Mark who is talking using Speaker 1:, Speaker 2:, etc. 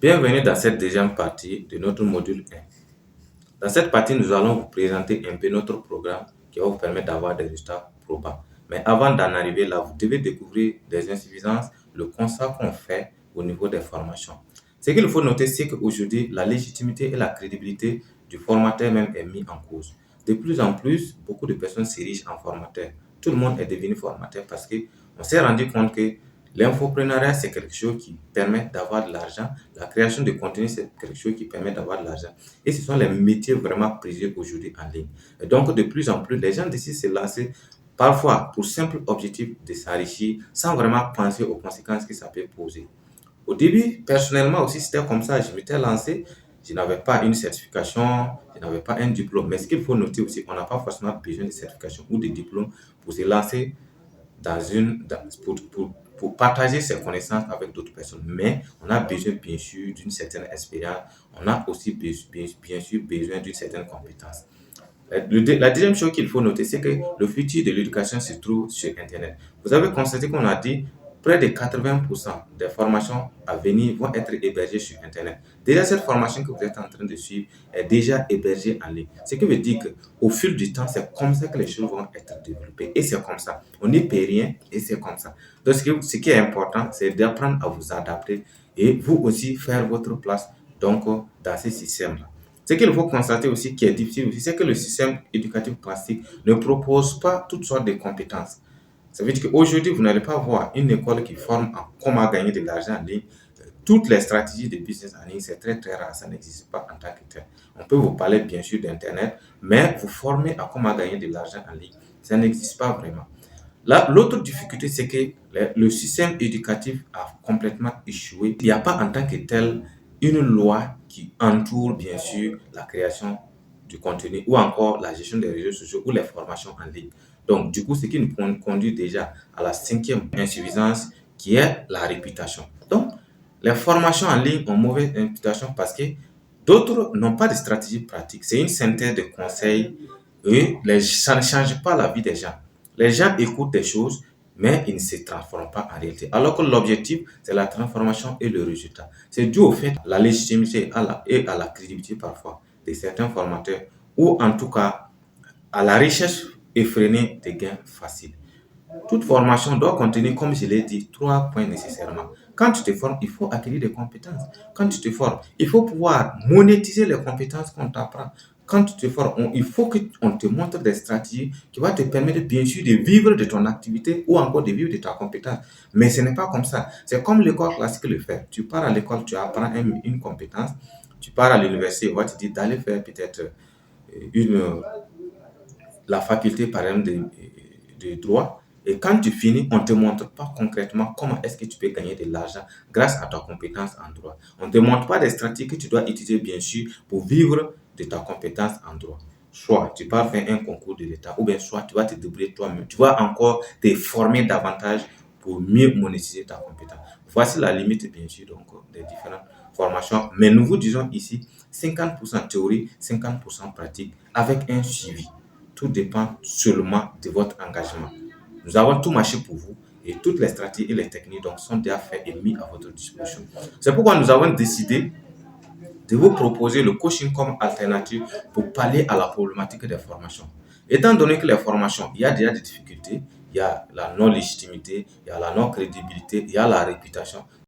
Speaker 1: Bienvenue dans cette deuxième partie de notre module 1. Dans cette partie, nous allons vous présenter un peu notre programme qui va vous permettre d'avoir des résultats probants. Mais avant d'en arriver là, vous devez découvrir des insuffisances, le constat qu'on fait au niveau des formations. Ce qu'il faut noter, c'est qu'aujourd'hui, la légitimité et la crédibilité du formateur même est mise en cause. De plus en plus, beaucoup de personnes s'érigent en formateur. Tout le monde est devenu formateur parce qu'on s'est rendu compte que l'infoprenariat, c'est quelque chose qui permet d'avoir de l'argent. La création de contenu, c'est quelque chose qui permet d'avoir de l'argent. Et ce sont les métiers vraiment prisés aujourd'hui en ligne. Et donc, de plus en plus, les gens décident de se lancer parfois pour simple objectif de s'enrichir sans vraiment penser aux conséquences que ça peut poser. Au début, personnellement aussi, c'était comme ça. Je m'étais lancé, je n'avais pas une certification, je n'avais pas un diplôme. Mais ce qu'il faut noter aussi, on n'a pas forcément besoin de certification ou de diplôme pour se lancer pour partager ses connaissances avec d'autres personnes. Mais on a besoin, bien sûr, d'une certaine expérience. On a aussi, bien sûr, besoin d'une certaine compétence. La deuxième chose qu'il faut noter, c'est que le futur de l'éducation se trouve sur Internet. Vous avez constaté qu'on a dit près de 80% des formations à venir vont être hébergées sur Internet. Déjà, cette formation que vous êtes en train de suivre est déjà hébergée en ligne. Ce qui veut dire qu'au fil du temps, c'est comme ça que les choses vont être développées. Et c'est comme ça. On n'y paie rien et c'est comme ça. Donc, ce qui est important, c'est d'apprendre à vous adapter et vous aussi faire votre place donc, dans ce système-là. Ce qu'il faut constater aussi qui est difficile aussi, c'est que le système éducatif classique ne propose pas toutes sortes de compétences. Ça veut dire qu'aujourd'hui, vous n'allez pas voir une école qui forme en comment gagner de l'argent en ligne. Toutes les stratégies de business en ligne, c'est très très rare, ça n'existe pas en tant que tel. On peut vous parler bien sûr d'Internet, mais vous former à comment gagner de l'argent en ligne, ça n'existe pas vraiment. Là, l'autre difficulté, c'est que le système éducatif a complètement échoué. Il n'y a pas en tant que tel une loi qui entoure bien sûr la création du contenu ou encore la gestion des réseaux sociaux ou les formations en ligne. Donc, du coup, ce qui nous conduit déjà à la cinquième insuffisance qui est la réputation. Donc, les formations en ligne ont mauvaise réputation parce que d'autres n'ont pas de stratégie pratique. C'est une synthèse de conseils et ça ne change pas la vie des gens. Les gens écoutent des choses, mais ils ne se transforment pas en réalité. Alors que l'objectif, c'est la transformation et le résultat. C'est dû au fait à la légitimité et à la crédibilité parfois de certains formateurs, ou en tout cas à la recherche effrénée des gains faciles. Toute formation doit contenir, comme je l'ai dit, trois points nécessairement. Quand tu te formes, il faut acquérir des compétences. Quand tu te formes, il faut pouvoir monétiser les compétences qu'on t'apprend. Quand tu te formes, il faut qu'on te montre des stratégies qui vont te permettre, bien sûr, de vivre de ton activité ou encore de vivre de ta compétence. Mais ce n'est pas comme ça. C'est comme l'école classique le fait. Tu pars à l'école, tu apprends une compétence. Tu pars à l'université, on va te dire d'aller faire peut-être une, la faculté, par exemple, de droit. Et quand tu finis, on ne te montre pas concrètement comment est-ce que tu peux gagner de l'argent grâce à ta compétence en droit. On ne te montre pas des stratégies que tu dois utiliser, bien sûr, pour vivre de ta compétence en droit. Soit tu pars faire un concours de l'État, ou bien soit tu vas te débrouiller toi-même. Tu vas encore te former davantage pour mieux monétiser ta compétence. Voici la limite, bien sûr, donc, des différentes formations. Mais nous vous disons ici 50% théorie, 50% pratique avec un suivi. Tout dépend seulement de votre engagement. Nous avons tout marché pour vous et toutes les stratégies et les techniques donc, sont déjà faites et mises à votre disposition. C'est pourquoi nous avons décidé de vous proposer le coaching comme alternative pour pallier à la problématique des formations. Étant donné que les formations, il y a déjà des difficultés, il y a la non-légitimité, il y a la non-crédibilité, il y a la réputation.